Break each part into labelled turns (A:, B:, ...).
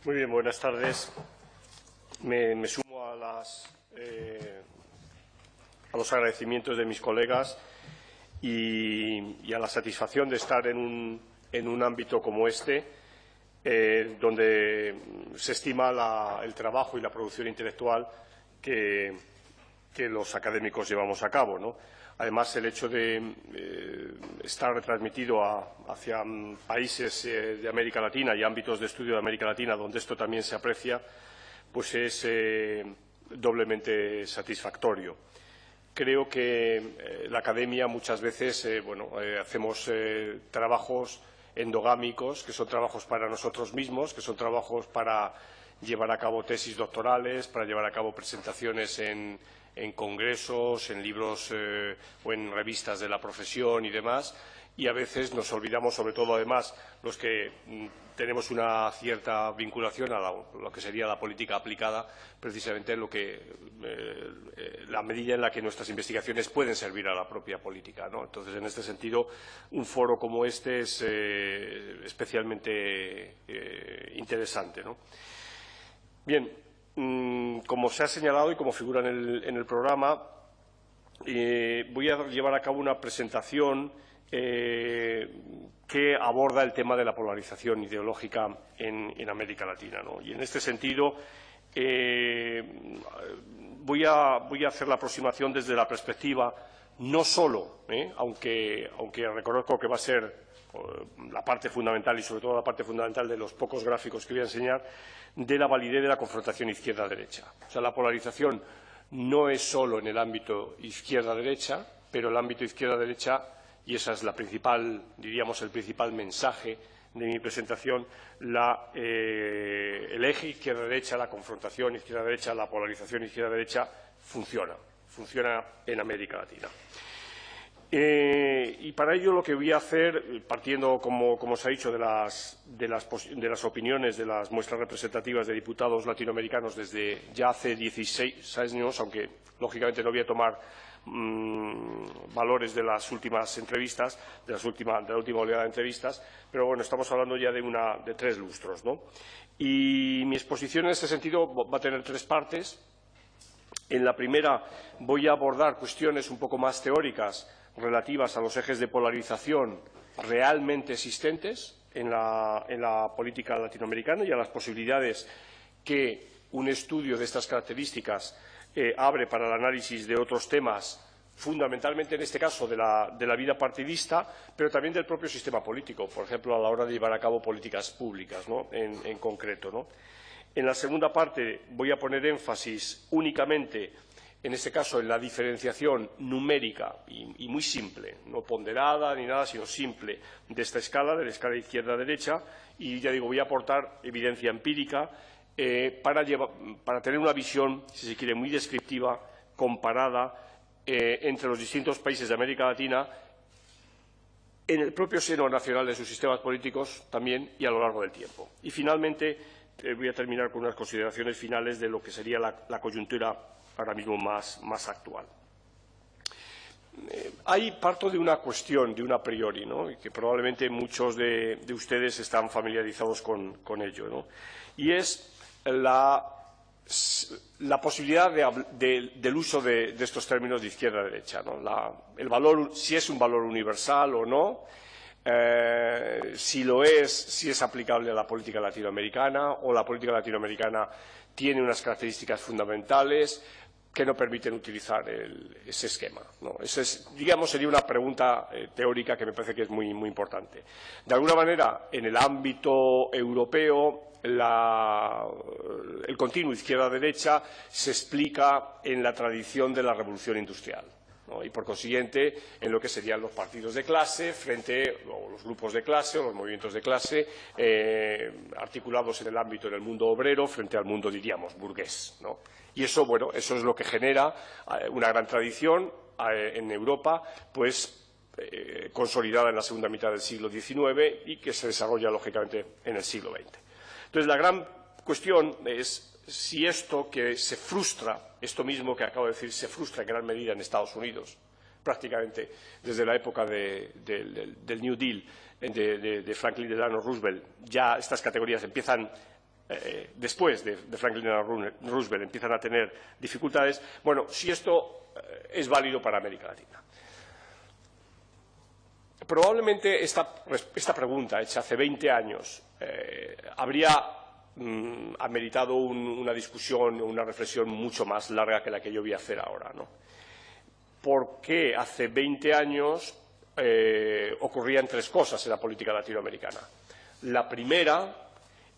A: Muy bien, buenas tardes. Me sumo a los agradecimientos de mis colegas y a la satisfacción de estar en un ámbito como este, donde se estima el trabajo y la producción intelectual que los académicos llevamos a cabo, ¿no? Además, el hecho de estar retransmitido hacia países de América Latina y ámbitos de estudio de América Latina, donde esto también se aprecia, pues es doblemente satisfactorio. Creo que la academia muchas veces hacemos trabajos endogámicos, que son trabajos para nosotros mismos, que son trabajos para llevar a cabo tesis doctorales, para llevar a cabo presentaciones en congresos, en libros o en revistas de la profesión y demás, y a veces nos olvidamos, sobre todo además los que tenemos una cierta vinculación a lo que sería la política aplicada, precisamente la medida en la que nuestras investigaciones pueden servir a la propia política, ¿no? Entonces, en este sentido, un foro como este es especialmente interesante, ¿no? Bien, como se ha señalado y como figura en el programa, voy a llevar a cabo una presentación que aborda el tema de la polarización ideológica en América Latina, ¿no? Y en este sentido voy a hacer la aproximación desde la perspectiva no solo, aunque reconozco que va a ser la parte fundamental y sobre todo la parte fundamental de los pocos gráficos que voy a enseñar, de la validez de la confrontación izquierda-derecha. O sea, la polarización no es solo en el ámbito izquierda-derecha, pero el ámbito izquierda-derecha, y esa es la principal, diríamos, el principal mensaje de mi presentación, el eje izquierda-derecha, la confrontación izquierda-derecha, la polarización izquierda-derecha funciona en América Latina. Y para ello lo que voy a hacer, partiendo, como se ha dicho, de las opiniones de las muestras representativas de diputados latinoamericanos desde ya hace 16 años, aunque lógicamente no voy a tomar valores de las últimas entrevistas, de la última oleada de entrevistas, pero bueno, estamos hablando ya de 3 lustros, ¿no? Y mi exposición en ese sentido va a tener 3 partes. En la primera voy a abordar cuestiones un poco más teóricas relativas a los ejes de polarización realmente existentes en la política latinoamericana y a las posibilidades que un estudio de estas características abre para el análisis de otros temas, fundamentalmente en este caso de la vida partidista, pero también del propio sistema político, por ejemplo, a la hora de llevar a cabo políticas públicas, ¿no? en concreto, ¿no? En la segunda parte voy a poner énfasis únicamente, en este caso, en la diferenciación numérica y muy simple, no ponderada ni nada, sino simple, de esta escala, de la escala izquierda-derecha, y ya digo, voy a aportar evidencia empírica para tener una visión, si se quiere, muy descriptiva, comparada entre los distintos países de América Latina, en el propio seno nacional de sus sistemas políticos también y a lo largo del tiempo. Y finalmente voy a terminar con unas consideraciones finales de lo que sería la coyuntura ahora mismo más actual. Ahí parto de una cuestión, de un a priori, ¿no? Y que probablemente muchos de ustedes están familiarizados con ello, ¿no? Y es la posibilidad del uso de estos términos de izquierda-derecha, ¿no? El valor, si es un valor universal o no, si lo es, si es aplicable a la política latinoamericana o la política latinoamericana tiene unas características fundamentales que no permiten utilizar ese esquema, ¿no? Esa digamos, sería una pregunta teórica que me parece que es muy importante. De alguna manera, en el ámbito europeo, el continuo izquierda-derecha se explica en la tradición de la revolución industrial, ¿no? Y, por consiguiente, en lo que serían los partidos de clase o los grupos de clase o los movimientos de clase articulados en el mundo obrero frente al mundo, diríamos, burgués, ¿no? Y eso, bueno, eso es lo que genera una gran tradición en Europa, pues consolidada en la segunda mitad del siglo XIX y que se desarrolla, lógicamente, en el siglo XX. Entonces, la gran cuestión es si esto que se frustra, esto mismo que acabo de decir, se frustra en gran medida en Estados Unidos, prácticamente desde la época del New Deal de Franklin Delano Roosevelt, ya estas categorías empiezan después de Franklin Roosevelt, empiezan a tener dificultades. Bueno, si esto es válido para América Latina. Probablemente esta pregunta, hecha hace 20 años, habría ameritado una discusión o una reflexión mucho más larga que la que yo voy a hacer ahora, ¿no? ¿Por qué hace 20 años ocurrían tres cosas en la política latinoamericana? La primera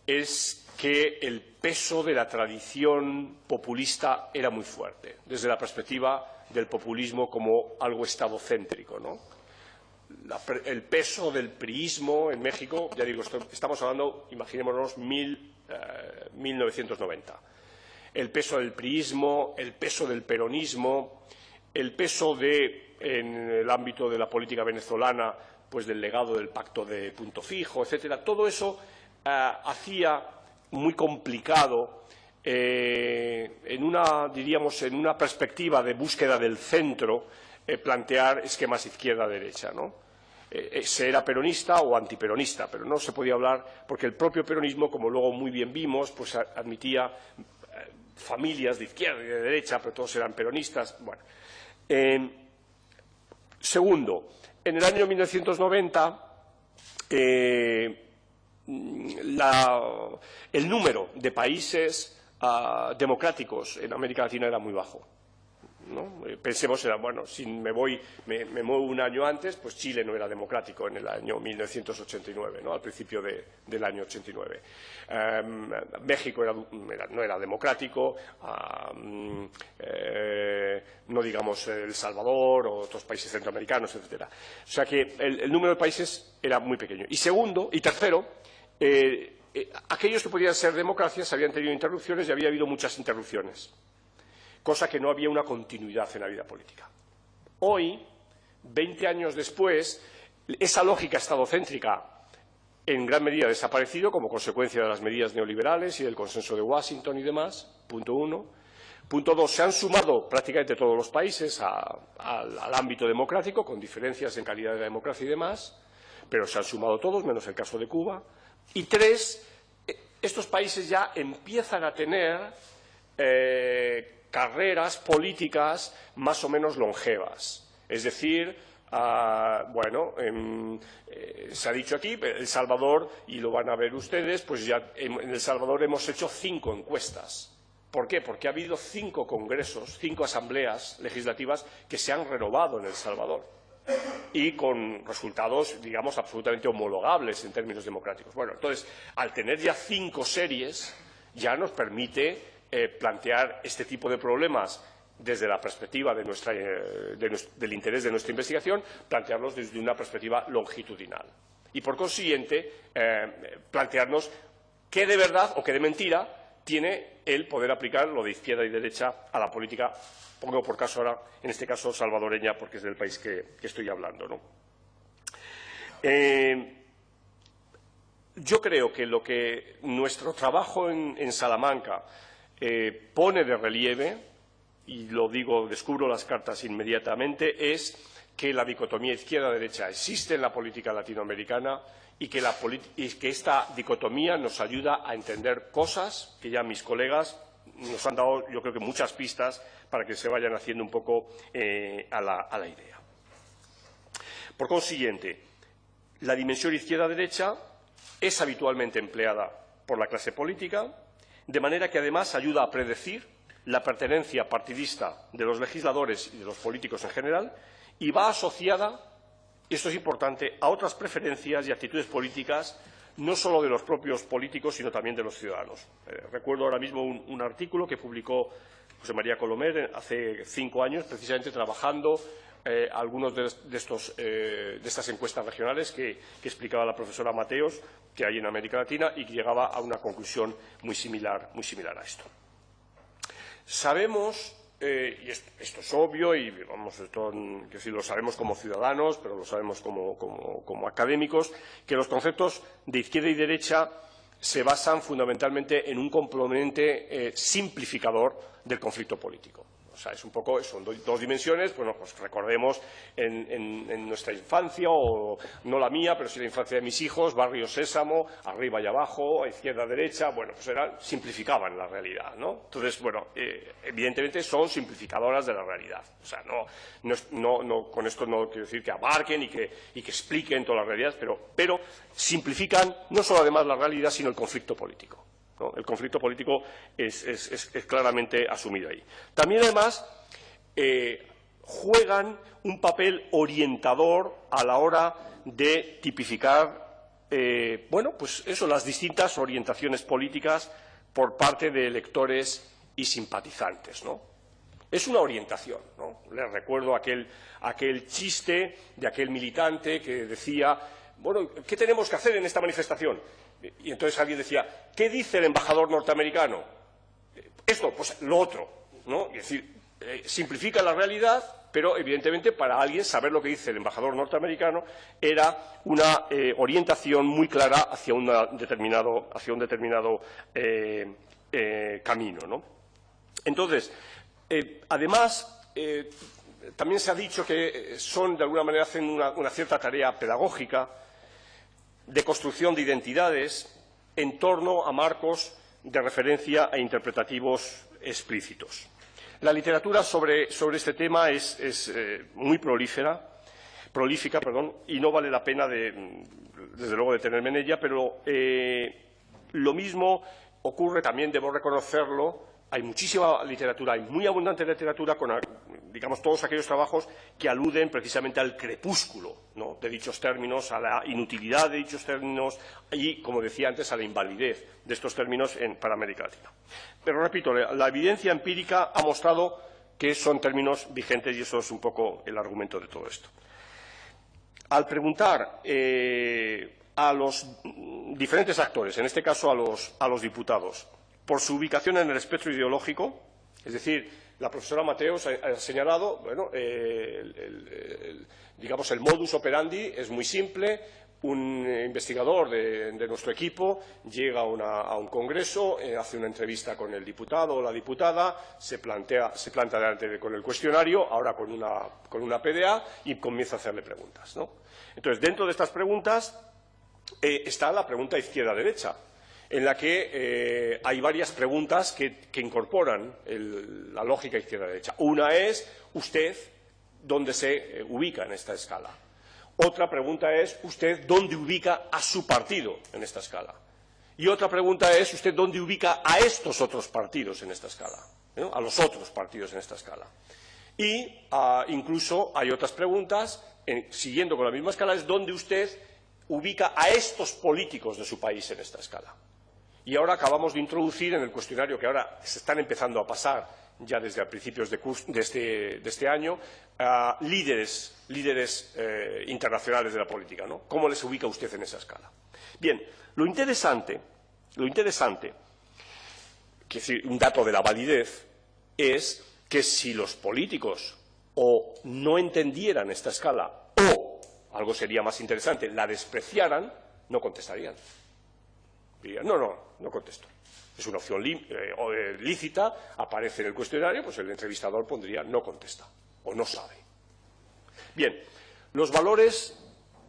A: es que el peso de la tradición populista era muy fuerte, desde la perspectiva del populismo como algo estadocéntrico, ¿no? El peso del priismo en México, ya digo, estamos hablando, imaginémonos, 1990. El peso del priismo, el peso del peronismo, el peso en el ámbito de la política venezolana, pues del legado del pacto de punto fijo, etcétera. Todo eso hacía muy complicado en una perspectiva de búsqueda del centro, plantear esquemas izquierda-derecha, ¿no? Se era peronista o antiperonista, pero no se podía hablar porque el propio peronismo, como luego muy bien vimos, pues admitía familias de izquierda y de derecha, pero todos eran peronistas. Bueno. Segundo, en el año 1990 el número de países democráticos en América Latina era muy bajo, ¿no? Pensemos, si me muevo un año antes, pues Chile no era democrático en el año 1989, ¿no? Al principio del año 89. México no era democrático, no digamos El Salvador o otros países centroamericanos, etcétera. O sea que el número de países era muy pequeño. Y tercero, aquellos que podían ser democracias habían tenido interrupciones y había habido muchas interrupciones, cosa que no había una continuidad en la vida política. Hoy, 20 años después, esa lógica estadocéntrica en gran medida ha desaparecido como consecuencia de las medidas neoliberales y del consenso de Washington y demás, punto uno. Punto dos, se han sumado prácticamente todos los países al ámbito democrático, con diferencias en calidad de la democracia y demás, pero se han sumado todos, menos el caso de Cuba. Y tres, estos países ya empiezan a tener carreras políticas más o menos longevas. Es decir, se ha dicho aquí, El Salvador, y lo van a ver ustedes, pues ya en El Salvador hemos hecho 5 encuestas. ¿Por qué? Porque ha habido 5 congresos, 5 asambleas legislativas que se han renovado en El Salvador y con resultados, digamos, absolutamente homologables en términos democráticos. Bueno, entonces, al tener ya 5 series, ya nos permite plantear este tipo de problemas desde la perspectiva del interés de nuestra investigación, plantearlos desde una perspectiva longitudinal. Y, por consiguiente, plantearnos qué de verdad o qué de mentira tiene el poder aplicar lo de izquierda y derecha a la política, pongo por caso ahora, en este caso salvadoreña, porque es del país que estoy hablando, ¿no? Yo creo que lo que nuestro trabajo en Salamanca pone de relieve, y lo digo, descubro las cartas inmediatamente, es que la dicotomía izquierda-derecha existe en la política latinoamericana y que esta dicotomía nos ayuda a entender cosas que ya mis colegas nos han dado, yo creo que muchas pistas para que se vayan haciendo un poco a la idea. Por consiguiente, la dimensión izquierda-derecha es habitualmente empleada por la clase política, de manera que además ayuda a predecir la pertenencia partidista de los legisladores y de los políticos en general, y va asociada, y esto es importante, a otras preferencias y actitudes políticas, no solo de los propios políticos, sino también de los ciudadanos. Recuerdo ahora mismo un artículo que publicó José María Colomer hace 5 años, precisamente trabajando algunos de estas encuestas regionales que explicaba la profesora Mateos, que hay en América Latina, y que llegaba a una conclusión muy similar a esto. Sabemos, y esto es obvio, y vamos, que sí lo sabemos como ciudadanos, pero lo sabemos como académicos, que los conceptos de izquierda y derecha se basan fundamentalmente en un componente simplificador del conflicto político. O sea, es un poco, son dos dimensiones. Bueno, pues recordemos en nuestra infancia, o no la mía, pero sí la infancia de mis hijos, Barrio Sésamo, arriba y abajo, izquierda, derecha. Bueno, pues simplificaban la realidad, ¿no? Entonces, bueno, evidentemente son simplificadoras de la realidad. O sea, con esto no quiero decir que abarquen y que expliquen toda la realidad, pero simplifican no solo además la realidad, sino el conflicto político, ¿no? El conflicto político es claramente asumido ahí. También, además, juegan un papel orientador a la hora de tipificar, bueno, pues eso, las distintas orientaciones políticas por parte de electores y simpatizantes, ¿no? Es una orientación, ¿no? Les recuerdo aquel chiste de aquel militante que decía, bueno, ¿qué tenemos que hacer en esta manifestación? Y entonces alguien decía, ¿qué dice el embajador norteamericano? Esto, pues lo otro, ¿no? Es decir, simplifica la realidad, pero evidentemente para alguien saber lo que dice el embajador norteamericano era una orientación muy clara hacia un determinado camino, ¿no? Entonces, además, también se ha dicho que de alguna manera hacen una cierta tarea pedagógica de construcción de identidades en torno a marcos de referencia e interpretativos explícitos. La literatura sobre este tema es muy prolífica, y no vale la pena, desde luego, detenerme en ella, pero lo mismo ocurre también, debo reconocerlo. Hay muchísima literatura, hay muy abundante literatura con, digamos, todos aquellos trabajos que aluden precisamente al crepúsculo, ¿no?, de dichos términos, a la inutilidad de dichos términos y, como decía antes, a la invalidez de estos términos para América Latina. Pero, repito, la evidencia empírica ha mostrado que son términos vigentes y eso es un poco el argumento de todo esto. Al preguntar a los diferentes actores, en este caso a los diputados, por su ubicación en el espectro ideológico, es decir, la profesora Mateos ha señalado, bueno, digamos, el modus operandi es muy simple. Un investigador de nuestro equipo llega a un congreso, hace una entrevista con el diputado o la diputada, se planta delante con el cuestionario, ahora con una PDA, y comienza a hacerle preguntas, ¿no? Entonces, dentro de estas preguntas está la pregunta izquierda-derecha, en la que hay varias preguntas que incorporan la lógica izquierda-derecha. Una es, ¿usted dónde se ubica en esta escala? Otra pregunta es, ¿usted dónde ubica a su partido en esta escala? Y otra pregunta es, ¿usted dónde ubica a estos otros partidos en esta escala? ¿No? A los otros partidos en esta escala. Y incluso hay otras preguntas, siguiendo con la misma escala, es ¿dónde usted ubica a estos políticos de su país en esta escala? Y ahora acabamos de introducir en el cuestionario, que ahora se están empezando a pasar ya desde principios de este año, líderes internacionales de la política, ¿no? ¿Cómo les ubica usted en esa escala? Bien, lo interesante, que es decir, un dato de la validez, es que si los políticos o no entendieran esta escala o, algo sería más interesante, la despreciaran, no contestarían. Dirían, no contesto. Es una opción lícita, aparece en el cuestionario, pues el entrevistador pondría no contesta o no sabe. Bien, los valores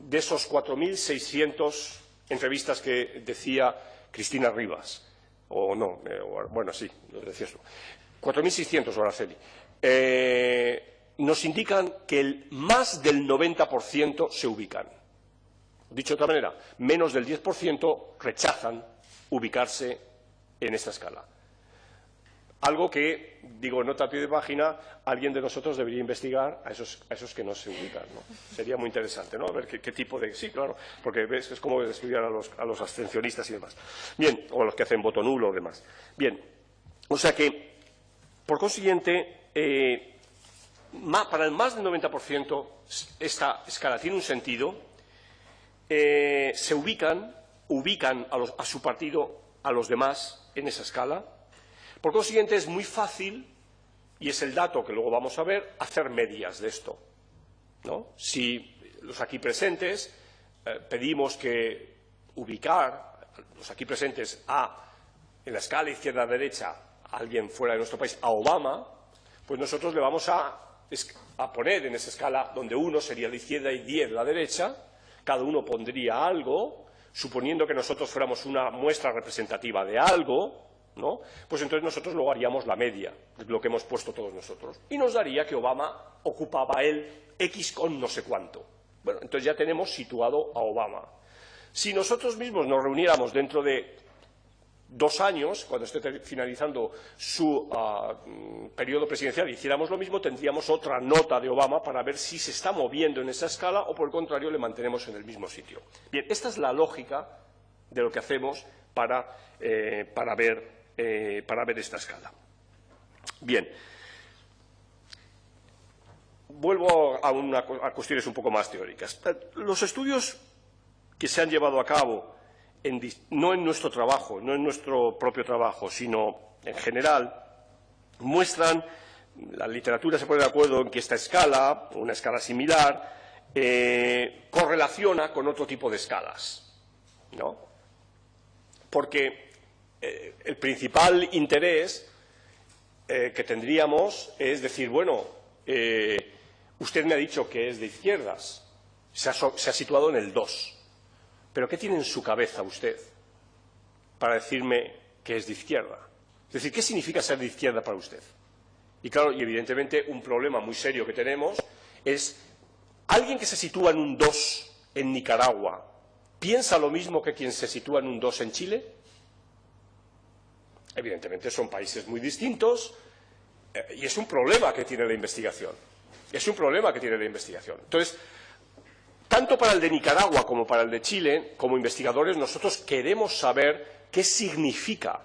A: de esos 4.600 entrevistas que decía Cristina Rivas, bueno, sí, lo decía eso, 4.600, Araceli, nos indican que más del 90% se ubican. Dicho de otra manera, menos del 10% rechazan ubicarse en esta escala. Algo que, digo, nota a pie de página, alguien de nosotros debería investigar a esos que no se ubican, ¿no? Sería muy interesante, ¿no? A ver qué tipo de... Sí, claro, porque ves, es como estudiar a los abstencionistas y demás. Bien, o a los que hacen voto nulo o demás. Bien, o sea que, por consiguiente, para el más del 90% esta escala tiene un sentido. Se ubican a su partido, a los demás, en esa escala. Por consiguiente, es muy fácil, y es el dato que luego vamos a ver, hacer medias de esto, ¿no? Si los aquí presentes pedimos que ubicar los aquí presentes en la escala izquierda-derecha a alguien fuera de nuestro país, a Obama, pues nosotros le vamos a poner en esa escala donde 1 sería la izquierda y 10 la derecha, cada uno pondría algo, suponiendo que nosotros fuéramos una muestra representativa de algo, ¿no? Pues entonces nosotros luego haríamos la media de lo que hemos puesto todos nosotros. Y nos daría que Obama ocupaba el X con no sé cuánto. Bueno, entonces ya tenemos situado a Obama. Si nosotros mismos nos reuniéramos dentro de 2 años, cuando esté finalizando su periodo presidencial, y hiciéramos lo mismo, tendríamos otra nota de Obama para ver si se está moviendo en esa escala o, por el contrario, le mantenemos en el mismo sitio. Bien, esta es la lógica de lo que hacemos para ver esta escala. Bien, vuelvo a cuestiones un poco más teóricas. Los estudios que se han llevado a cabo no en nuestro trabajo, no en nuestro propio trabajo, sino en general, muestran, la literatura se pone de acuerdo en que esta escala, una escala similar, correlaciona con otro tipo de escalas, ¿no? Porque el principal interés que tendríamos es decir, bueno, usted me ha dicho que es de izquierdas, se ha situado en el 2. ¿Pero qué tiene en su cabeza usted para decirme que es de izquierda? Es decir, ¿qué significa ser de izquierda para usted? Y claro, y evidentemente un problema muy serio que tenemos es alguien que se sitúa en un 2 en Nicaragua, ¿piensa lo mismo que quien se sitúa en un 2 en Chile? Evidentemente son países muy distintos y es un problema que tiene la investigación. Es un problema que tiene la investigación. Entonces, tanto para el de Nicaragua como para el de Chile, como investigadores, nosotros queremos saber qué significa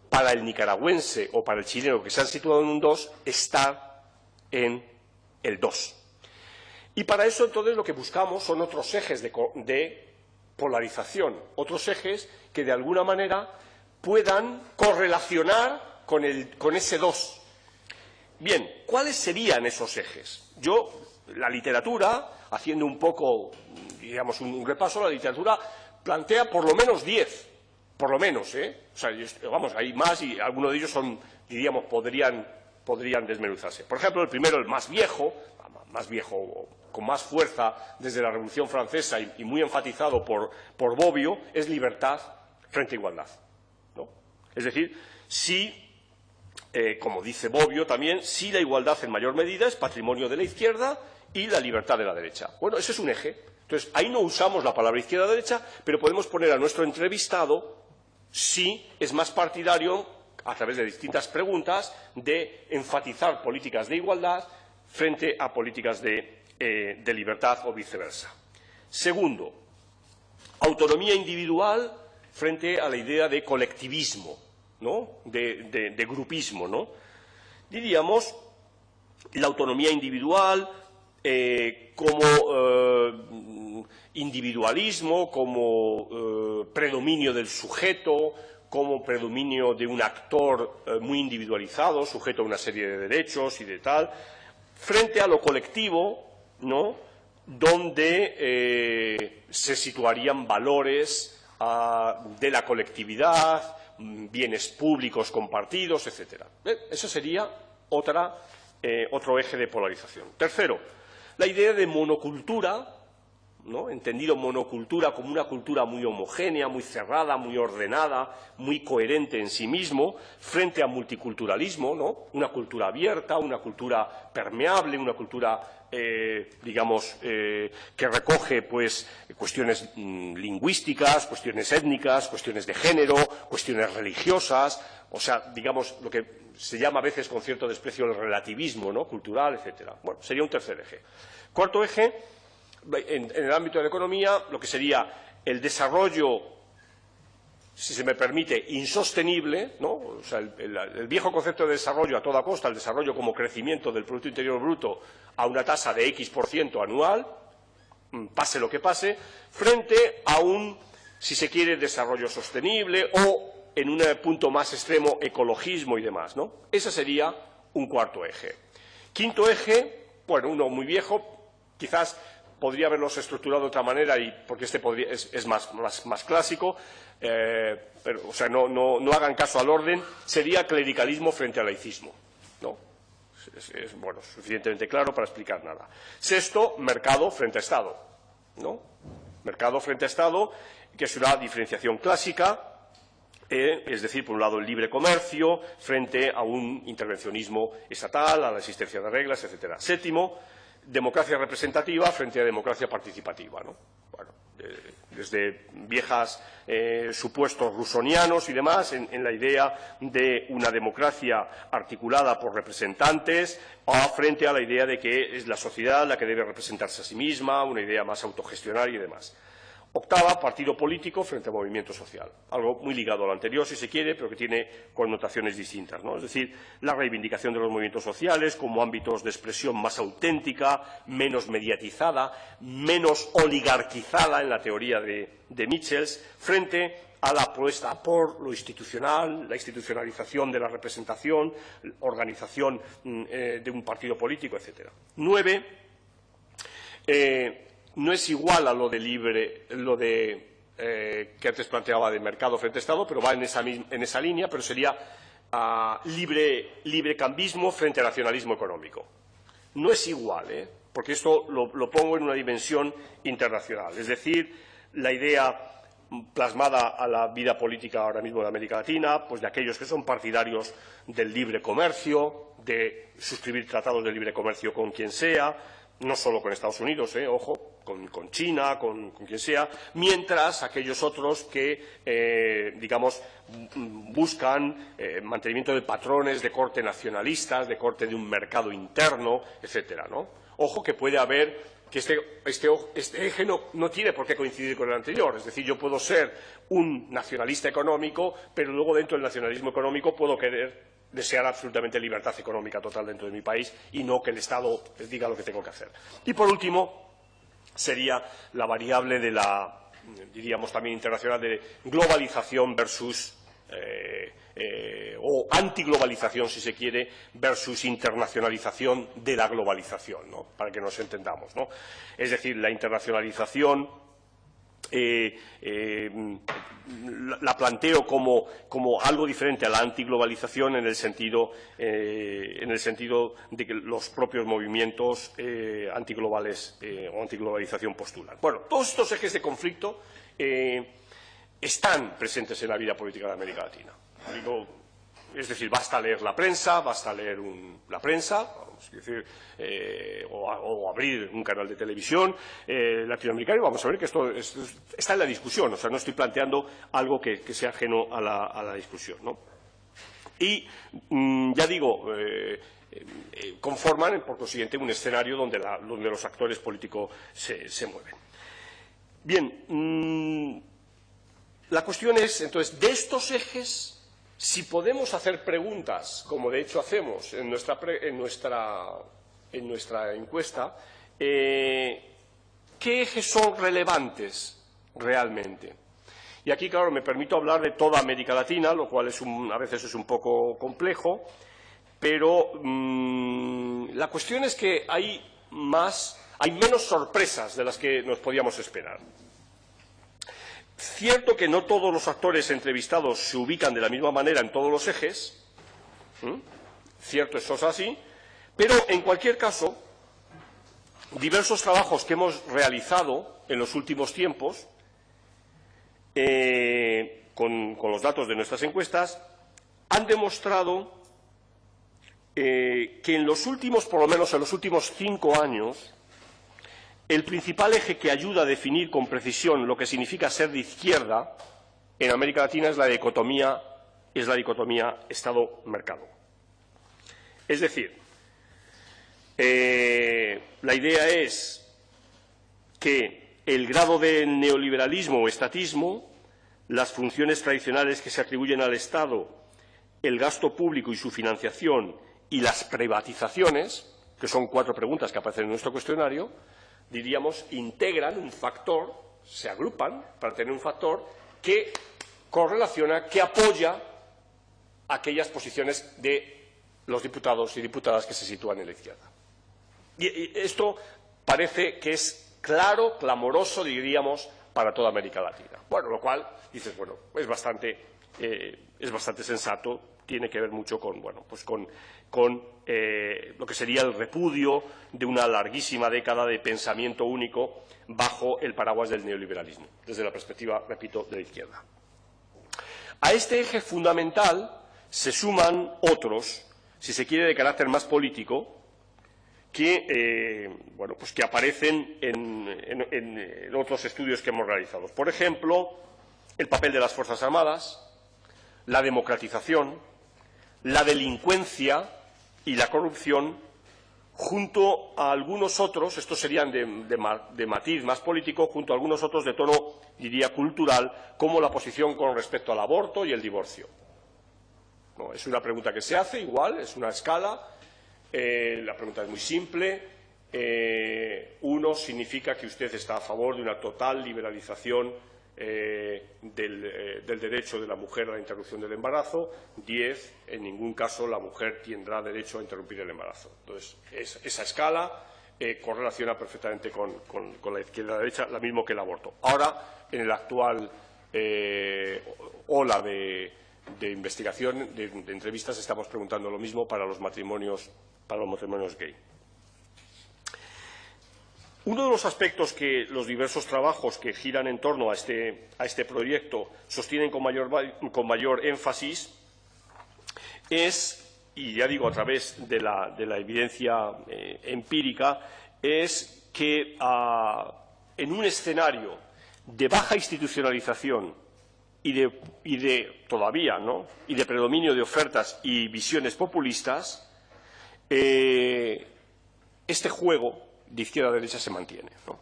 A: para el nicaragüense o para el chileno que se han situado en un 2, estar en el 2. Y para eso, entonces, lo que buscamos son otros ejes de polarización, otros ejes que, de alguna manera, puedan correlacionar con ese 2. Bien, ¿cuáles serían esos ejes? La literatura, haciendo un poco, digamos, un repaso, la literatura plantea por lo menos 10, por lo menos, O sea, vamos, hay más y algunos de ellos son, diríamos, podrían desmenuzarse. Por ejemplo, el primero, el más viejo, con más fuerza desde la Revolución Francesa y muy enfatizado por Bobbio, es libertad frente a igualdad, ¿no? Es decir, como dice Bobbio también, si la igualdad en mayor medida es patrimonio de la izquierda y la libertad de la derecha. Bueno, ese es un eje. Entonces, ahí no usamos la palabra izquierda-derecha, pero podemos poner a nuestro entrevistado si es más partidario, a través de distintas preguntas, de enfatizar políticas de igualdad frente a políticas de libertad o viceversa. Segundo, autonomía individual frente a la idea de colectivismo, ¿no? de grupismo, ¿no? Diríamos la autonomía individual como individualismo, como predominio del sujeto, como predominio de un actor muy individualizado, sujeto a una serie de derechos y de tal, frente a lo colectivo, ¿no? Donde se situarían valores de la colectividad, bienes públicos compartidos, etcétera. Eso sería otro eje de polarización. Tercero, la idea de monocultura, ¿no? Entendido monocultura como una cultura muy homogénea, muy cerrada, muy ordenada, muy coherente en sí mismo, frente a multiculturalismo, ¿no? Una cultura abierta, una cultura permeable, una cultura, digamos, que recoge pues, cuestiones lingüísticas, cuestiones étnicas, cuestiones de género, cuestiones religiosas, o sea, digamos, lo que se llama a veces con cierto desprecio el relativismo, ¿no? Cultural, etcétera. Bueno, sería un tercer eje. Cuarto eje, en el ámbito de la economía, lo que sería el desarrollo, si se me permite, insostenible, ¿no? O sea, el viejo concepto de desarrollo a toda costa, el desarrollo como crecimiento del Producto Interior Bruto a una tasa de X% anual, pase lo que pase, frente a un, si se quiere, desarrollo sostenible o, en un punto más extremo, ecologismo y demás, ¿no? Ese sería un cuarto eje. Quinto eje, bueno, uno muy viejo, quizás podría haberlos estructurado de otra manera, porque este es más clásico, pero, o sea, no hagan caso al orden, sería clericalismo frente al laicismo, ¿no? bueno, suficientemente claro para explicar nada. Sexto, mercado frente a Estado, ¿no? Mercado frente a Estado, que es una diferenciación clásica, es decir, por un lado el libre comercio frente a un intervencionismo estatal, a la existencia de reglas, etcétera. Séptimo, democracia representativa frente a democracia participativa, ¿no? Bueno, desde viejos supuestos rusonianos y demás, en la idea de una democracia articulada por representantes, frente a la idea de que es la sociedad la que debe representarse a sí misma, una idea más autogestionaria y demás. Octava, partido político frente a movimiento social. Algo muy ligado a lo anterior, si se quiere, pero que tiene connotaciones distintas, ¿no? Es decir, la reivindicación de los movimientos sociales como ámbitos de expresión más auténtica, menos mediatizada, menos oligarquizada en la teoría de Michels, frente a la apuesta por lo institucional, la institucionalización de la representación, organización de un partido político, etcétera. 9. No es igual a lo que antes planteaba de mercado frente a Estado, pero va en esa línea, pero sería librecambismo frente a nacionalismo económico. No es igual, porque esto lo pongo en una dimensión internacional, es decir, la idea plasmada a la vida política ahora mismo de América Latina, pues de aquellos que son partidarios del libre comercio, de suscribir tratados de libre comercio con quien sea, no solo con Estados Unidos, ojo, con China, con quien sea, mientras aquellos otros que, digamos, buscan mantenimiento de patrones de corte nacionalistas, de corte de un mercado interno, etcétera, ¿no? Ojo que puede haber que este eje no tiene por qué coincidir con el anterior, es decir, yo puedo ser un nacionalista económico, pero luego dentro del nacionalismo económico puedo desear absolutamente libertad económica total dentro de mi país y no que el Estado les diga lo que tengo que hacer. Y por último, sería la variable de la, diríamos también internacional, de globalización versus, o antiglobalización, si se quiere, versus internacionalización de la globalización, ¿no? Para que nos entendamos, ¿no? Es decir, la internacionalización la planteo como algo diferente a la antiglobalización en el sentido de que los propios movimientos antiglobales o antiglobalización postulan. Bueno, todos estos ejes de conflicto están presentes en la vida política de América Latina. Es decir, basta leer la prensa, basta leer la prensa, vamos a decir, o abrir un canal de televisión latinoamericano y vamos a ver que esto está en la discusión, o sea, no estoy planteando algo que sea ajeno a la discusión, ¿no? Y, ya digo, conforman, por consiguiente, un escenario donde los actores políticos se mueven. Bien, la cuestión es, entonces, de estos ejes, si podemos hacer preguntas, como de hecho hacemos en nuestra encuesta, ¿qué ejes son relevantes realmente? Y aquí, claro, me permito hablar de toda América Latina, lo cual a veces es un poco complejo, pero la cuestión es que hay menos sorpresas de las que nos podíamos esperar. Cierto que no todos los actores entrevistados se ubican de la misma manera en todos los ejes, cierto, eso es así, pero en cualquier caso, diversos trabajos que hemos realizado en los últimos tiempos, con los datos de nuestras encuestas, han demostrado que en los últimos, por lo menos en los últimos 5 años, el principal eje que ayuda a definir con precisión lo que significa ser de izquierda en América Latina es la dicotomía Estado-mercado. Es decir, la idea es que el grado de neoliberalismo o estatismo, las funciones tradicionales que se atribuyen al Estado, el gasto público y su financiación y las privatizaciones, que son 4 preguntas que aparecen en nuestro cuestionario, diríamos, integran un factor, se agrupan para tener un factor que correlaciona, que apoya aquellas posiciones de los diputados y diputadas que se sitúan en la izquierda. Y esto parece que es claro, clamoroso, diríamos, para toda América Latina. Bueno, lo cual, dices, bueno, es bastante sensato tiene que ver mucho con, bueno, pues con lo que sería el repudio de una larguísima década de pensamiento único bajo el paraguas del neoliberalismo, desde la perspectiva, repito, de la izquierda. A este eje fundamental se suman otros, si se quiere, de carácter más político, que, bueno, pues que aparecen en otros estudios que hemos realizado. Por ejemplo, el papel de las Fuerzas Armadas, la democratización, la delincuencia y la corrupción, junto a algunos otros, estos serían de matiz más político, junto a algunos otros de tono, diría, cultural, como la posición con respecto al aborto y el divorcio. No, es una pregunta que se hace, igual, es una escala. La pregunta es muy simple. Uno significa que usted está a favor de una total liberalización del derecho de la mujer a la interrupción del embarazo. 10, en ningún caso la mujer tendrá derecho a interrumpir el embarazo. Entonces, esa escala correlaciona perfectamente con la izquierda-derecha, lo mismo que el aborto. Ahora, en el actual ola de investigación, de entrevistas, estamos preguntando lo mismo para los matrimonios gay. Uno de los aspectos que los diversos trabajos que giran en torno a este proyecto sostienen con mayor énfasis es, y ya digo a través de la evidencia empírica, es que en un escenario de baja institucionalización y de predominio de ofertas y visiones populistas, este juego de izquierda a derecha se mantiene, ¿no?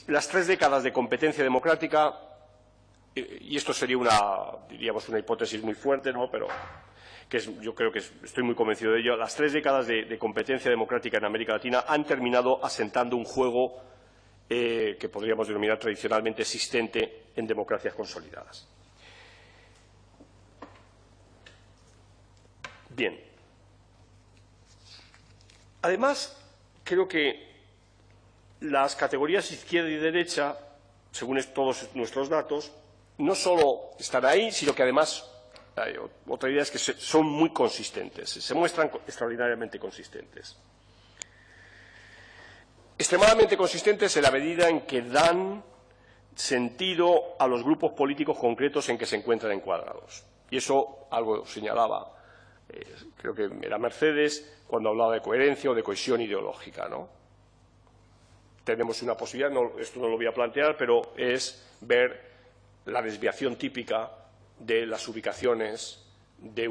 A: Las 3 décadas de competencia democrática, y esto sería diríamos, una hipótesis muy fuerte, ¿no? Pero yo creo que estoy muy convencido de ello. Las 3 décadas de competencia democrática en América Latina han terminado asentando un juego que podríamos denominar tradicionalmente existente en democracias consolidadas. Bien. Además, creo que las categorías izquierda y derecha, según todos nuestros datos, no solo están ahí, sino que además, otra idea es que son muy consistentes, se muestran extraordinariamente consistentes. Extremadamente consistentes en la medida en que dan sentido a los grupos políticos concretos en que se encuentran encuadrados. Y eso algo señalaba, creo que era Mercedes, cuando hablaba de coherencia o de cohesión ideológica, ¿no? Tenemos una posibilidad, esto no lo voy a plantear, pero es ver la desviación típica de las ubicaciones de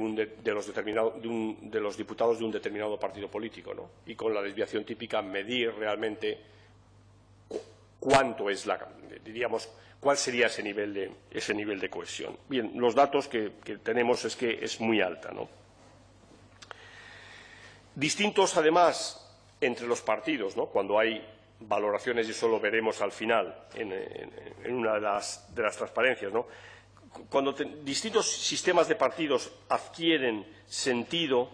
A: los diputados de un determinado partido político, ¿no? Y con la desviación típica medir realmente cuánto es diríamos, cuál sería ese nivel de cohesión. Bien, los datos que tenemos es que es muy alta, ¿no? Distintos, además, entre los partidos, ¿no? Cuando hay valoraciones, y eso lo veremos al final en una de las transparencias, ¿no? Cuando distintos sistemas de partidos adquieren sentido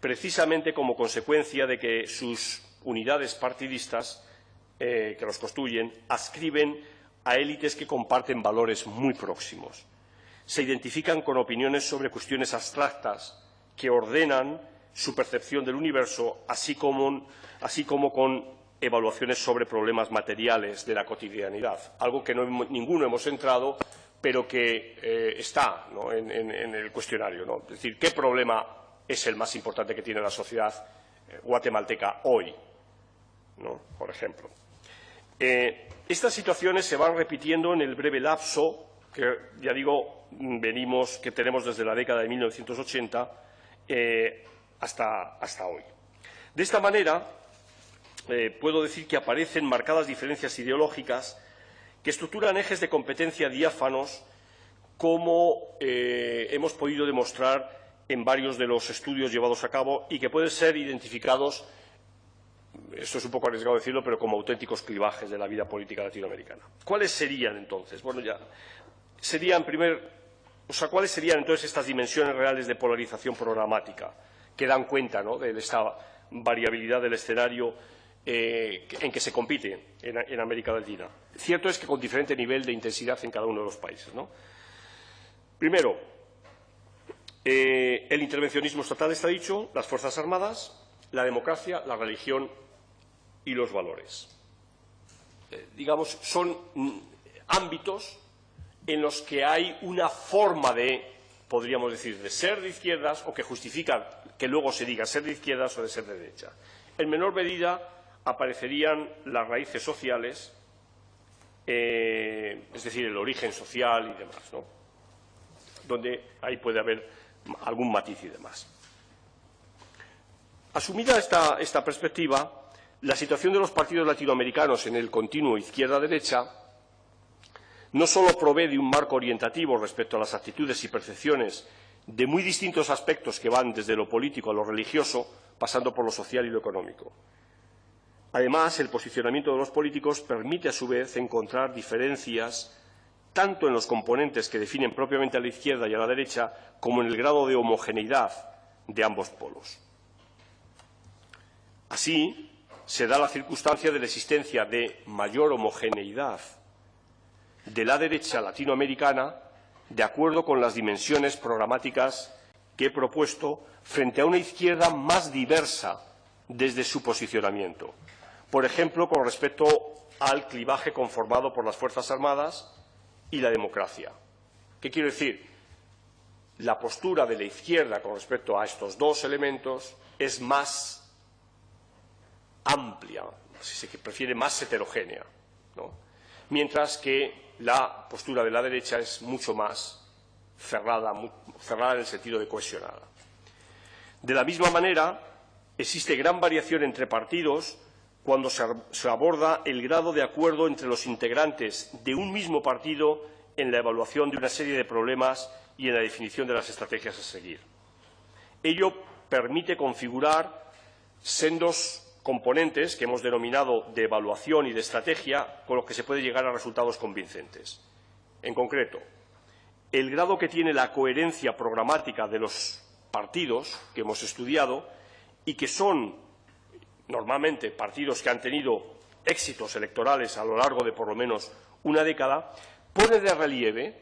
A: precisamente como consecuencia de que sus unidades partidistas que los construyen adscriben a élites que comparten valores muy próximos. Se identifican con opiniones sobre cuestiones abstractas que ordenan su percepción del universo, así como con evaluaciones sobre problemas materiales de la cotidianidad, algo que ninguno hemos entrado, pero que está, ¿no? en el cuestionario, ¿no? Es decir, ¿qué problema es el más importante que tiene la sociedad guatemalteca hoy, ¿no? Por ejemplo. Estas situaciones se van repitiendo en el breve lapso que, ya digo, que tenemos desde la década de 1980 hasta hoy. De esta manera, puedo decir que aparecen marcadas diferencias ideológicas que estructuran ejes de competencia diáfanos, como hemos podido demostrar en varios de los estudios llevados a cabo y que pueden ser identificados, esto es un poco arriesgado decirlo, pero como auténticos clivajes de la vida política latinoamericana. ¿Cuáles serían entonces? Bueno, ¿cuáles serían entonces estas dimensiones reales de polarización programática que dan cuenta, ¿no? de esta variabilidad del escenario en que se compite en América Latina? Cierto es que con diferente nivel de intensidad en cada uno de los países, ¿no? Primero, El intervencionismo estatal está dicho, las Fuerzas Armadas, la democracia, la religión y los valores. Digamos, son ámbitos en los que hay una forma de, podríamos decir, de ser de izquierdas o que justifican que luego se diga ser de izquierdas o de ser de derecha. En menor medida aparecerían las raíces sociales, es decir, el origen social y demás, ¿no? Donde ahí puede haber algún matiz y demás. Asumida esta perspectiva, la situación de los partidos latinoamericanos en el continuo izquierda-derecha no solo provee de un marco orientativo respecto a las actitudes y percepciones de muy distintos aspectos que van desde lo político a lo religioso, pasando por lo social y lo económico. Además, el posicionamiento de los políticos permite, a su vez, encontrar diferencias tanto en los componentes que definen propiamente a la izquierda y a la derecha, como en el grado de homogeneidad de ambos polos. Así, se da la circunstancia de la existencia de mayor homogeneidad de la derecha latinoamericana, de acuerdo con las dimensiones programáticas que he propuesto, frente a una izquierda más diversa desde su posicionamiento. Por ejemplo, con respecto al clivaje conformado por las Fuerzas Armadas y la democracia. ¿Qué quiero decir? La postura de la izquierda con respecto a estos dos elementos es más amplia, si se prefiere, más heterogénea, ¿no? Mientras que la postura de la derecha es mucho más cerrada en el sentido de cohesionada. De la misma manera, existe gran variación entre partidos cuando se aborda el grado de acuerdo entre los integrantes de un mismo partido en la evaluación de una serie de problemas y en la definición de las estrategias a seguir. Ello permite configurar sendos componentes que hemos denominado de evaluación y de estrategia, con los que se puede llegar a resultados convincentes. En concreto, el grado que tiene la coherencia programática de los partidos que hemos estudiado y que son normalmente partidos que han tenido éxitos electorales a lo largo de por lo menos una década, pone de relieve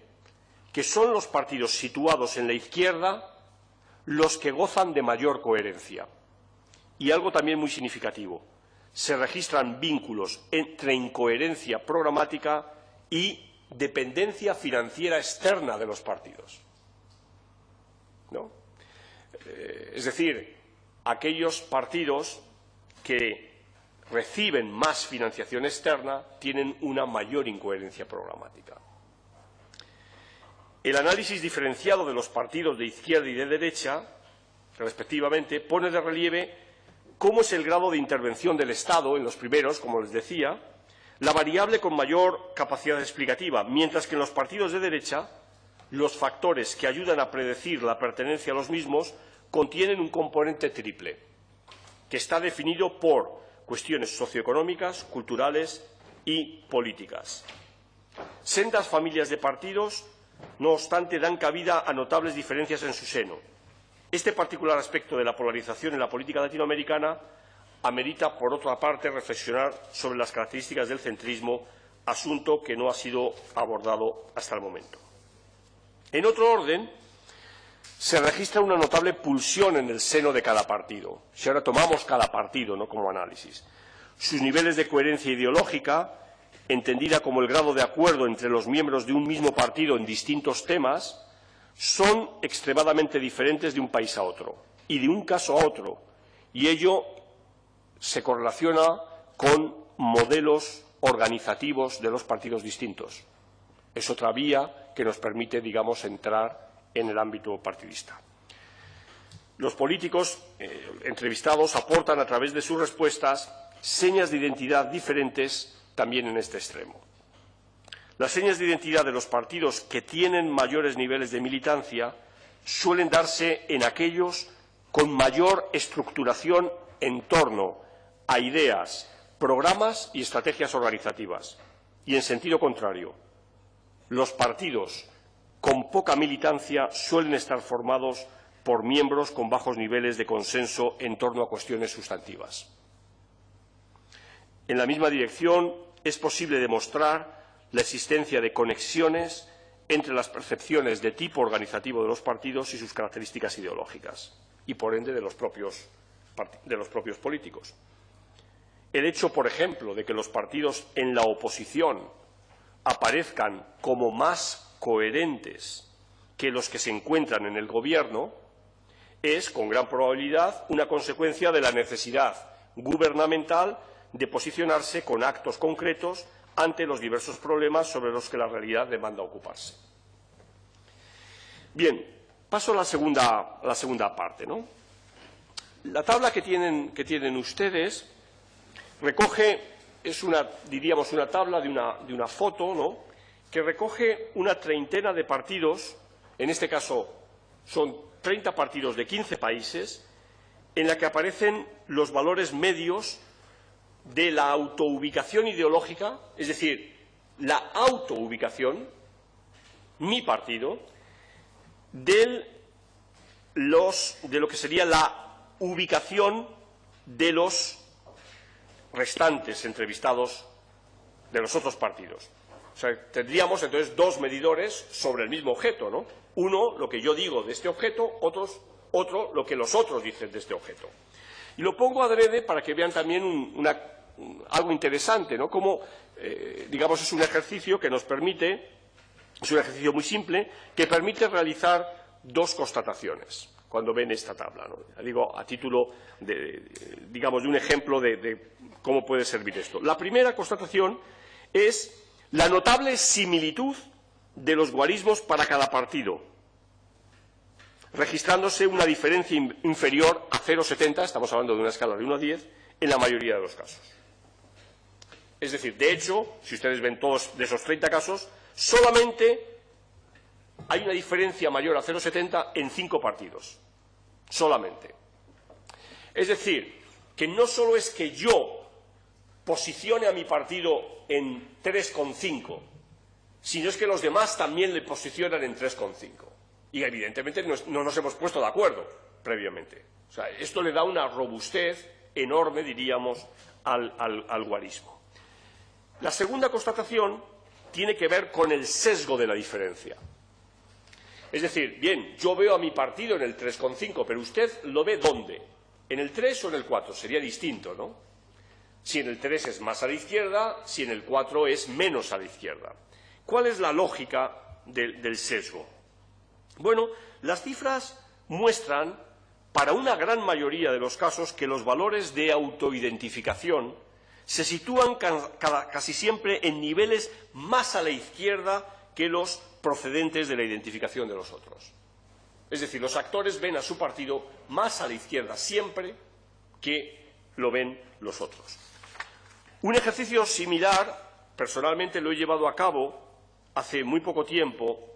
A: que son los partidos situados en la izquierda los que gozan de mayor coherencia. Y algo también muy significativo, se registran vínculos entre incoherencia programática y dependencia financiera externa de los partidos, ¿no? Es decir, aquellos partidos que reciben más financiación externa tienen una mayor incoherencia programática. El análisis diferenciado de los partidos de izquierda y de derecha, respectivamente, pone de relieve cómo es el grado de intervención del Estado en los primeros, como les decía, la variable con mayor capacidad explicativa, mientras que en los partidos de derecha los factores que ayudan a predecir la pertenencia a los mismos contienen un componente triple, que está definido por cuestiones socioeconómicas, culturales y políticas. Sendas familias de partidos, no obstante, dan cabida a notables diferencias en su seno. Este particular aspecto de la polarización en la política latinoamericana amerita, por otra parte, reflexionar sobre las características del centrismo, asunto que no ha sido abordado hasta el momento. En otro orden, se registra una notable pulsión en el seno de cada partido. Si ahora tomamos cada partido, no como análisis, sus niveles de coherencia ideológica, entendida como el grado de acuerdo entre los miembros de un mismo partido en distintos temas, son extremadamente diferentes de un país a otro y de un caso a otro, y ello se correlaciona con modelos organizativos de los partidos distintos. Es otra vía que nos permite, digamos, entrar en el ámbito partidista. Los políticos entrevistados aportan a través de sus respuestas señas de identidad diferentes también en este extremo. Las señas de identidad de los partidos que tienen mayores niveles de militancia suelen darse en aquellos con mayor estructuración en torno a ideas, programas y estrategias organizativas. Y en sentido contrario, los partidos con poca militancia suelen estar formados por miembros con bajos niveles de consenso en torno a cuestiones sustantivas. En la misma dirección, es posible demostrar la existencia de conexiones entre las percepciones de tipo organizativo de los partidos y sus características ideológicas, y por ende de los propios políticos. El hecho, por ejemplo, de que los partidos en la oposición aparezcan como más coherentes que los que se encuentran en el Gobierno es, con gran probabilidad, una consecuencia de la necesidad gubernamental de posicionarse con actos concretos ante los diversos problemas sobre los que la realidad demanda ocuparse. Bien, paso a la segunda parte, ¿no? La tabla que tienen ustedes recoge, diríamos una tabla de una foto, ¿no?, que recoge una treintena de partidos, en este caso son 30 partidos de 15 países, en la que aparecen los valores medios de la autoubicación ideológica, es decir, la autoubicación, mi partido, de lo que sería la ubicación de los restantes entrevistados de los otros partidos. O sea, tendríamos entonces dos medidores sobre el mismo objeto, ¿no? Uno, lo que yo digo de este objeto, otro, lo que los otros dicen de este objeto. Y lo pongo adrede para que vean también algo interesante, ¿no? Como, digamos, es un ejercicio que nos permite, es un ejercicio muy simple, que permite realizar dos constataciones cuando ven esta tabla, ¿no? Ya digo, a título digamos, de un ejemplo de cómo puede servir esto. La primera constatación es la notable similitud de los guarismos para cada partido, registrándose una diferencia inferior a 0,70, estamos hablando de una escala de 1 a 10, en la mayoría de los casos. Es decir, de hecho, si ustedes ven todos de esos 30 casos, solamente hay una diferencia mayor a 0,70 en 5 partidos. Solamente. Es decir, que no solo es que yo posicione a mi partido en 3,5, sino es que los demás también le posicionan en 3,5. Y evidentemente no nos hemos puesto de acuerdo previamente. O sea, esto le da una robustez enorme, diríamos, al guarismo. La segunda constatación tiene que ver con el sesgo de la diferencia. Es decir, bien, yo veo a mi partido en el 3,5, pero usted lo ve ¿dónde? ¿En el 3 o en el 4? Sería distinto, ¿no? Si en el 3 es más a la izquierda, si en el 4 es menos a la izquierda. ¿Cuál es la lógica del sesgo? Bueno, las cifras muestran, para una gran mayoría de los casos, que los valores de autoidentificación se sitúan casi siempre en niveles más a la izquierda que los procedentes de la identificación de los otros. Es decir, los actores ven a su partido más a la izquierda siempre que lo ven los otros. Un ejercicio similar, personalmente lo he llevado a cabo hace muy poco tiempo,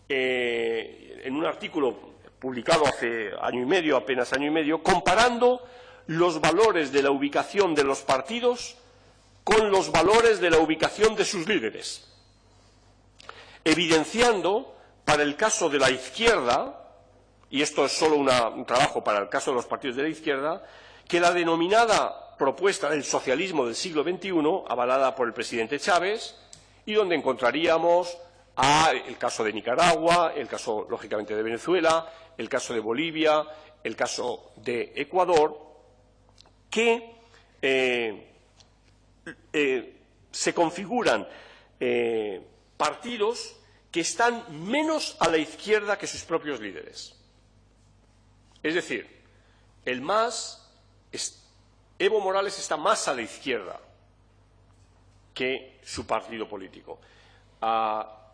A: en un artículo publicado hace año y medio, apenas año y medio, comparando los valores de la ubicación de los partidos con los valores de la ubicación de sus líderes, evidenciando, para el caso de la izquierda, y esto es solo un trabajo para el caso de los partidos de la izquierda, que la denominada propuesta del socialismo del siglo XXI, avalada por el presidente Chávez, y donde encontraríamos el caso de Nicaragua, el caso, lógicamente, de Venezuela, el caso de Bolivia, el caso de Ecuador, que se configuran partidos que están menos a la izquierda que sus propios líderes. Es decir, Evo Morales está más a la izquierda que su partido político.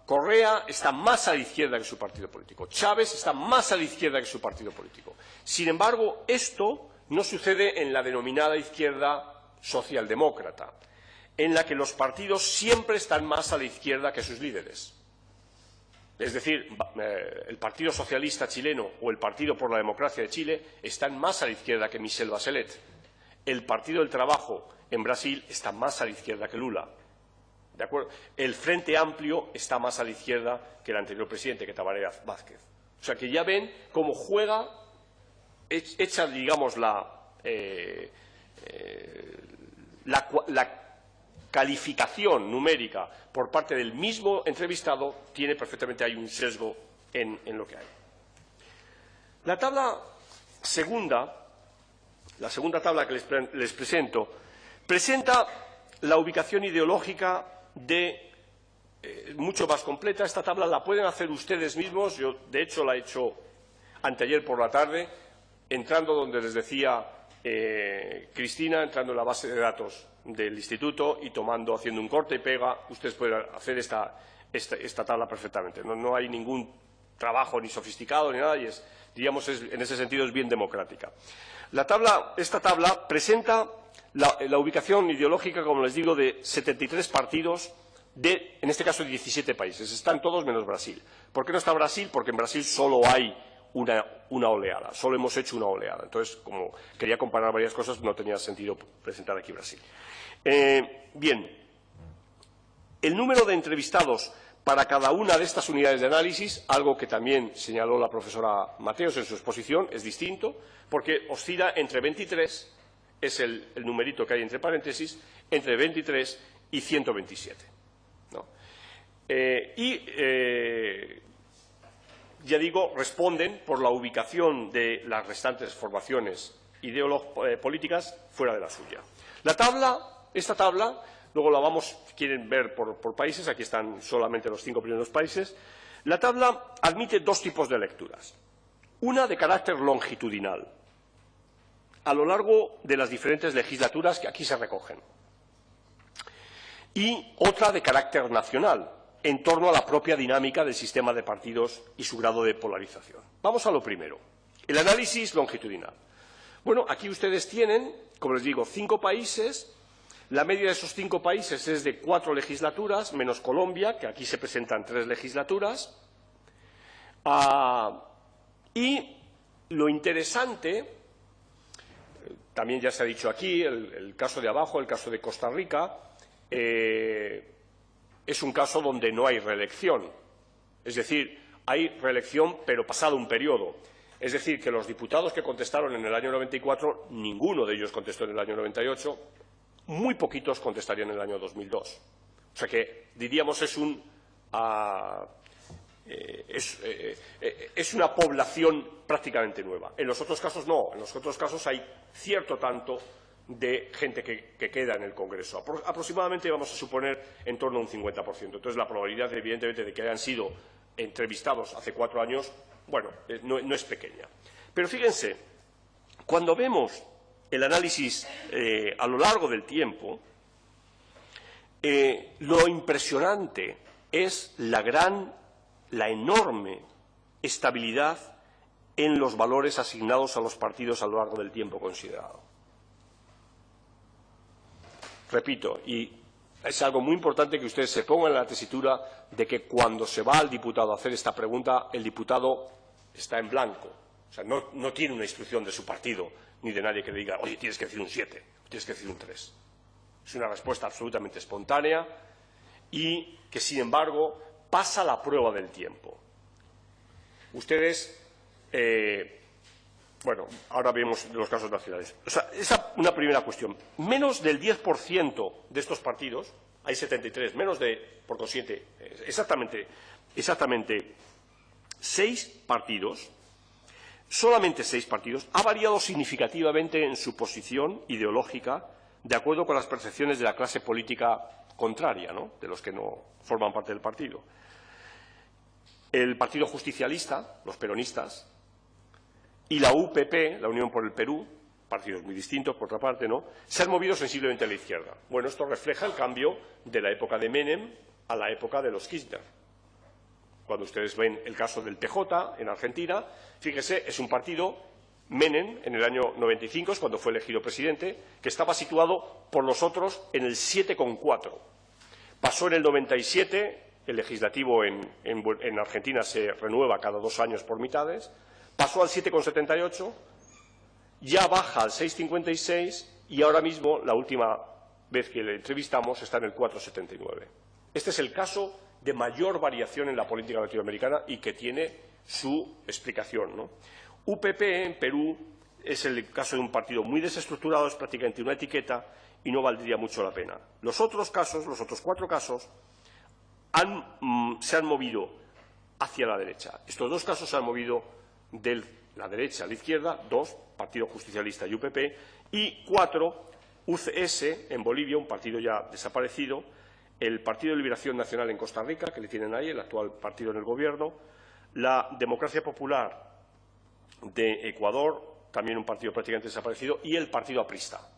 A: Correa está más a la izquierda que su partido político. Chávez está más a la izquierda que su partido político. Sin embargo, esto no sucede en la denominada izquierda socialdemócrata, en la que los partidos siempre están más a la izquierda que sus líderes. Es decir, el Partido Socialista chileno o el Partido por la Democracia de Chile están más a la izquierda que Michelle Bachelet. El Partido del Trabajo en Brasil está más a la izquierda que Lula. ¿De acuerdo? El Frente Amplio está más a la izquierda que el anterior presidente, que Tabaré Vázquez. O sea que ya ven cómo juega, hecha, digamos, la calificación numérica por parte del mismo entrevistado, hay un sesgo en lo que hay. La segunda tabla que les presento, presenta la ubicación ideológica mucho más completa. Esta tabla la pueden hacer ustedes mismos. Yo, de hecho, la he hecho anteayer por la tarde, entrando donde les decía Cristina, entrando en la base de datos del instituto y haciendo un corte y pega. Ustedes pueden hacer esta tabla perfectamente. No hay ningún trabajo ni sofisticado ni nada y en ese sentido es bien democrática. Esta tabla presenta la ubicación ideológica, como les digo, de 73 partidos en este caso, 17 países. Están todos menos Brasil. ¿Por qué no está Brasil? Porque en Brasil solo hay una oleada. Solo hemos hecho una oleada. Entonces, como quería comparar varias cosas, no tenía sentido presentar aquí Brasil. Bien. El número de entrevistados para cada una de estas unidades de análisis, algo que también señaló la profesora Mateos en su exposición, es distinto, porque oscila entre 23, es el numerito que hay entre paréntesis, entre 23 y 127. Ya digo, responden por la ubicación de las restantes formaciones políticas fuera de la suya. Esta tabla, luego si quieren ver por países, aquí están solamente los 5 primeros países. La tabla admite dos tipos de lecturas. Una de carácter longitudinal, a lo largo de las diferentes legislaturas que aquí se recogen. Y otra de carácter nacional, en torno a la propia dinámica del sistema de partidos y su grado de polarización. Vamos a lo primero, el análisis longitudinal. Bueno, aquí ustedes tienen, como les digo, 5 países. La media de esos 5 países es de 4 legislaturas, menos Colombia, que aquí se presentan 3 legislaturas. Y lo interesante, también ya se ha dicho aquí, el caso de abajo, el caso de Costa Rica, es un caso donde no hay reelección. Es decir, hay reelección, pero pasado un periodo. Es decir, que los diputados que contestaron en el año 94, ninguno de ellos contestó en el año 98, muy poquitos contestarían en el año 2002. O sea que, diríamos, es una población prácticamente nueva. En los otros casos no. En los otros casos hay cierto tanto de gente que queda en el Congreso. Aproximadamente vamos a suponer en torno a un 50%. Entonces, la probabilidad, evidentemente, de que hayan sido entrevistados hace 4 años, bueno, no es pequeña. Pero fíjense, cuando vemos el análisis a lo largo del tiempo, lo impresionante es la enorme estabilidad en los valores asignados a los partidos a lo largo del tiempo considerado. Repito, y es algo muy importante que ustedes se pongan en la tesitura de que cuando se va al diputado a hacer esta pregunta, el diputado está en blanco. O sea, no tiene una instrucción de su partido ni de nadie que le diga, oye, tienes que decir un 7, tienes que decir un 3. Es una respuesta absolutamente espontánea y que, sin embargo, pasa la prueba del tiempo. Ustedes, bueno, ahora vemos los casos nacionales. O sea, esa es una primera cuestión. Menos del 10% de estos partidos, hay 73, menos de, por consiguiente, exactamente 6 partidos, solamente 6 partidos, ha variado significativamente en su posición ideológica de acuerdo con las percepciones de la clase política contraria, ¿no?, de los que no forman parte del partido. El Partido Justicialista, los peronistas, y la UPP, la Unión por el Perú, partidos muy distintos, por otra parte, ¿no?, se han movido sensiblemente a la izquierda. Bueno, esto refleja el cambio de la época de Menem a la época de los Kirchner. Cuando ustedes ven el caso del PJ en Argentina, fíjese, es un partido, Menem, en el año 95, es cuando fue elegido presidente, que estaba situado por los otros en el 7,4. Pasó en el 97, el legislativo en Argentina se renueva cada 2 años por mitades, pasó al 7,78, ya baja al 6,56 y ahora mismo, la última vez que le entrevistamos, está en el 4,79. Este es el caso de mayor variación en la política latinoamericana y que tiene su explicación, ¿no? UPP en Perú es el caso de un partido muy desestructurado, es prácticamente una etiqueta y no valdría mucho la pena. Los otros casos, los otros 4 casos, se han movido hacia la derecha. Estos 2 casos se han movido de la derecha a la izquierda, 2, Partido Justicialista y UPP, y 4, UCS en Bolivia, un partido ya desaparecido, el Partido de Liberación Nacional en Costa Rica, que le tienen ahí, el actual partido en el gobierno, la Democracia Popular de Ecuador, también un partido prácticamente desaparecido, y el Partido Aprista.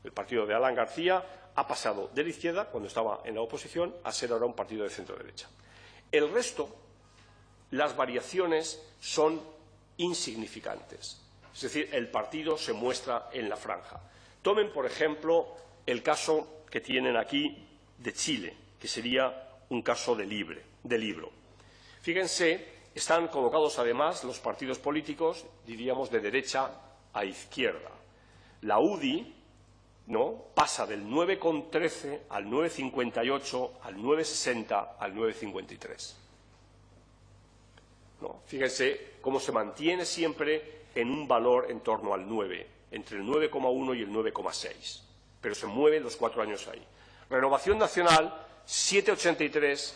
A: El partido de Alan García ha pasado de la izquierda, cuando estaba en la oposición, a ser ahora un partido de centro-derecha. El resto, las variaciones son insignificantes. Es decir, el partido se muestra en la franja. Tomen, por ejemplo, el caso que tienen aquí de Chile, que sería un caso de libro. Fíjense, están colocados además los partidos políticos, diríamos, de derecha a izquierda. La UDI, ¿no?, pasa del 9,13 al 9,58, al 9,60, al 9,53. ¿No? Fíjense cómo se mantiene siempre en un valor en torno al 9, entre el 9,1 y el 9,6, pero se mueven los 4 años ahí. Renovación Nacional, 7,83,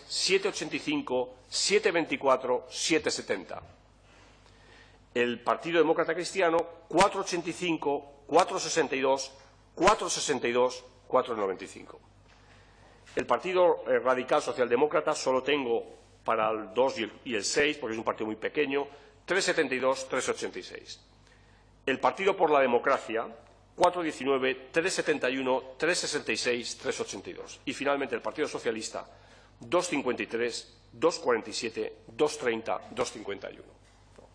A: 7,85, 7,24, 7,70. El Partido Demócrata Cristiano, 4,85, 4,62, 4,62, 4,95. El Partido Radical Socialdemócrata solo tengo para el 2 y el 6, porque es un partido muy pequeño, 3,72, 3,86. El Partido por la Democracia, 4,19, 3,71, 3,66, 3,82. Y finalmente el Partido Socialista, 2,53, 2,47, 2,30, 2,51.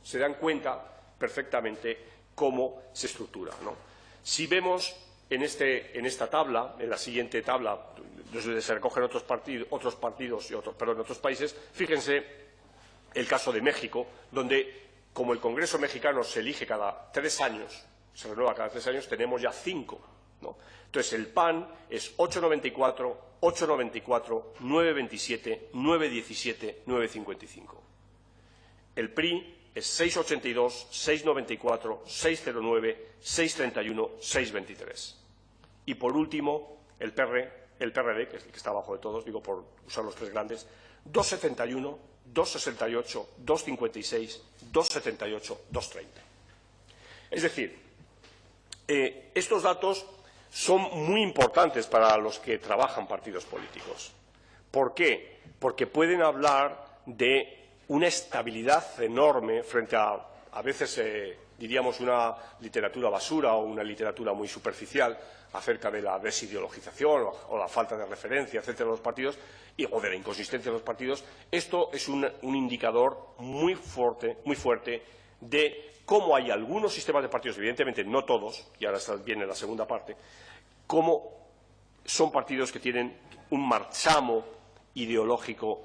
A: Se dan cuenta perfectamente cómo se estructura, ¿no? Si vemos en esta tabla, en la siguiente tabla, donde se recogen otros partidos y otros países, fíjense el caso de México, donde, como el Congreso mexicano se elige cada 3 años, se renueva cada 3 años, tenemos ya 5, ¿no? Entonces, el PAN es 8,94, 8,94, 9,27, 9,17, 9,55. El PRI es 6,82, 6,94, 6,09, 6,31, 6,23. Y, por último, el PRD, que es el que está abajo de todos, digo por usar los 3 grandes, 2,71, 2,68, 2,56, 2,78, 2,30. Es decir, estos datos son muy importantes para los que trabajan partidos políticos. ¿Por qué? Porque pueden hablar de una estabilidad enorme frente a veces, diríamos, una literatura basura o una literatura muy superficial acerca de la desideologización o la falta de referencia, etcétera, de los partidos o de la inconsistencia de los partidos. Esto es un indicador muy fuerte de cómo hay algunos sistemas de partidos, evidentemente no todos, y ahora viene la segunda parte, cómo son partidos que tienen un marchamo ideológico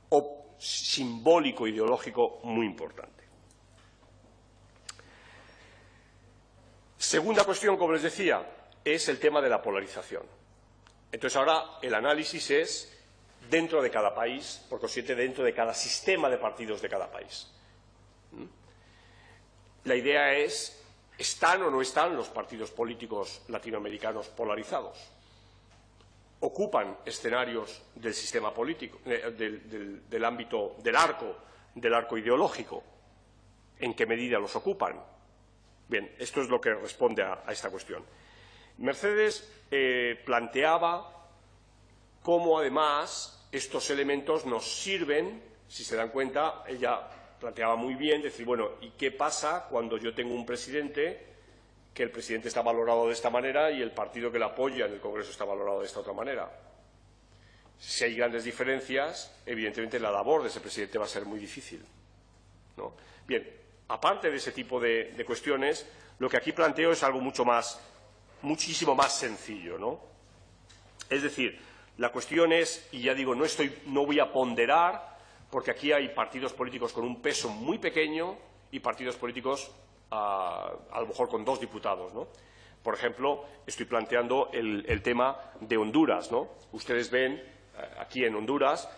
A: o simbólico ideológico muy importante. Segunda cuestión, como les decía, es el tema de la polarización. Entonces, ahora el análisis es dentro de cada país, por consiguiente, dentro de cada sistema de partidos de cada país. La idea es, ¿están o no están los partidos políticos latinoamericanos polarizados? ¿Ocupan escenarios del sistema político, del ámbito del arco ideológico? ¿En qué medida los ocupan? Bien, esto es lo que responde a esta cuestión. Mercedes planteaba cómo, además, estos elementos nos sirven, si se dan cuenta, ella planteaba muy bien, decir, bueno, ¿y qué pasa cuando yo tengo un presidente, que el presidente está valorado de esta manera y el partido que le apoya en el Congreso está valorado de esta otra manera? Si hay grandes diferencias, evidentemente la labor de ese presidente va a ser muy difícil, ¿no? Bien, aparte de ese tipo de cuestiones, lo que aquí planteo es algo muchísimo más sencillo, ¿no? Es decir, la cuestión es, y ya digo, no voy a ponderar, porque aquí hay partidos políticos con un peso muy pequeño y partidos políticos a lo mejor con 2 diputados, ¿no? Por ejemplo, estoy planteando el tema de Honduras, ¿no? Ustedes ven aquí en Honduras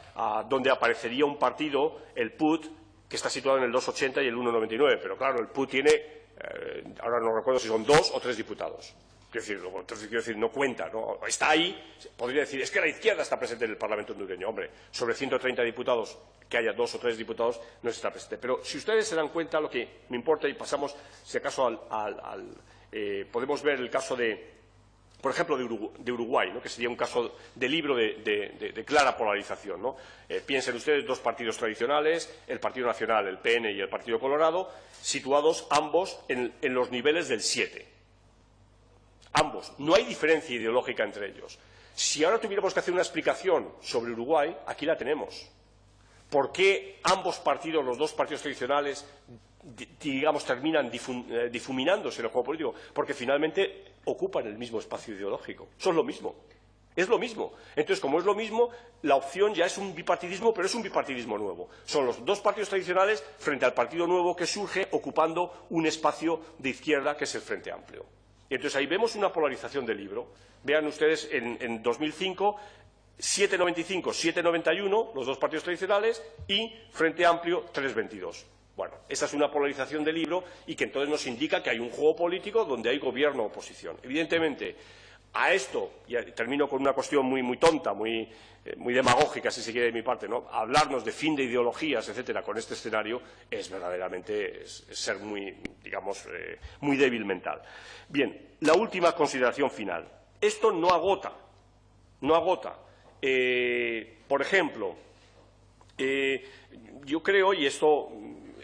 A: donde aparecería un partido, el PUT, que está situado en el 2,80 y el 1,99, pero claro, el PUT tiene ahora no recuerdo si son 2 o 3 diputados. Quiero decir, no cuenta, ¿no? Está ahí, podría decir, es que la izquierda está presente en el Parlamento hondureño. Hombre, sobre 130 diputados, que haya 2 o 3 diputados, no está presente. Pero si ustedes se dan cuenta, lo que me importa, y pasamos, si acaso, podemos ver el caso por ejemplo, de Uruguay, ¿no? Que sería un caso de libro de clara polarización, ¿no? Piensen ustedes 2 partidos tradicionales, el Partido Nacional, el PN y el Partido Colorado, situados ambos en los niveles del 7. Ambos. No hay diferencia ideológica entre ellos. Si ahora tuviéramos que hacer una explicación sobre Uruguay, aquí la tenemos. ¿Por qué ambos partidos, los 2 partidos tradicionales, digamos, terminan difuminándose en el juego político? Porque finalmente ocupan el mismo espacio ideológico. Son lo mismo. Es lo mismo. Entonces, como es lo mismo, la opción ya es un bipartidismo, pero es un bipartidismo nuevo. Son los 2 partidos tradicionales frente al partido nuevo que surge ocupando un espacio de izquierda que es el Frente Amplio. Y entonces ahí vemos una polarización del libro. Vean ustedes en 2005, 7,95, 7,91, los 2 partidos tradicionales, y Frente Amplio, 3,22. Bueno, esa es una polarización del libro y que entonces nos indica que hay un juego político donde hay gobierno-oposición. Evidentemente, a esto, y termino con una cuestión muy tonta, muy demagógica, si se quiere, de mi parte, ¿no? Hablarnos de fin de ideologías, etcétera, con este escenario es verdaderamente ser muy, digamos, muy débil mental. Bien, la última consideración final. Esto no agota, no agota. Por ejemplo, yo creo, y esto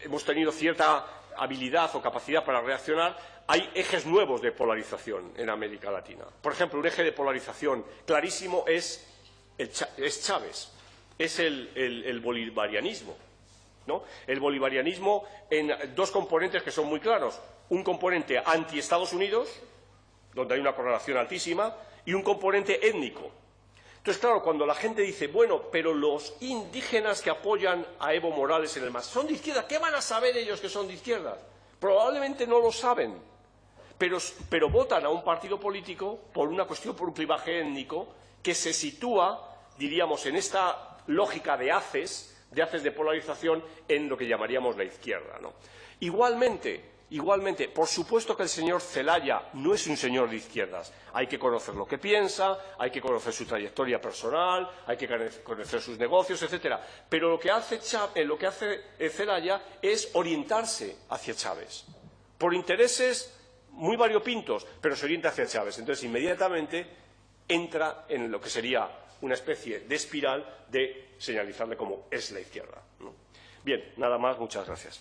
A: hemos tenido cierta habilidad o capacidad para reaccionar, hay ejes nuevos de polarización en América Latina. Por ejemplo, un eje de polarización clarísimo es Chávez, es el bolivarianismo, ¿no? El bolivarianismo en 2 componentes que son muy claros. Un componente anti-Estados Unidos, donde hay una correlación altísima, y un componente étnico. Entonces, claro, cuando la gente dice, bueno, pero los indígenas que apoyan a Evo Morales en el MAS son de izquierda, ¿qué van a saber ellos que son de izquierda? Probablemente no lo saben, pero votan a un partido político por una cuestión, por un clivaje étnico que se sitúa, diríamos, en esta lógica de haces de polarización en lo que llamaríamos la izquierda, ¿no? Igualmente, por supuesto que el señor Zelaya no es un señor de izquierdas. Hay que conocer lo que piensa, hay que conocer su trayectoria personal, hay que conocer sus negocios, etcétera. Pero lo que hace Zelaya es orientarse hacia Chávez, por intereses muy variopintos, pero se orienta hacia Chávez. Entonces, inmediatamente entra en lo que sería una especie de espiral de señalizarle como es la izquierda, ¿no? Bien, nada más, muchas gracias.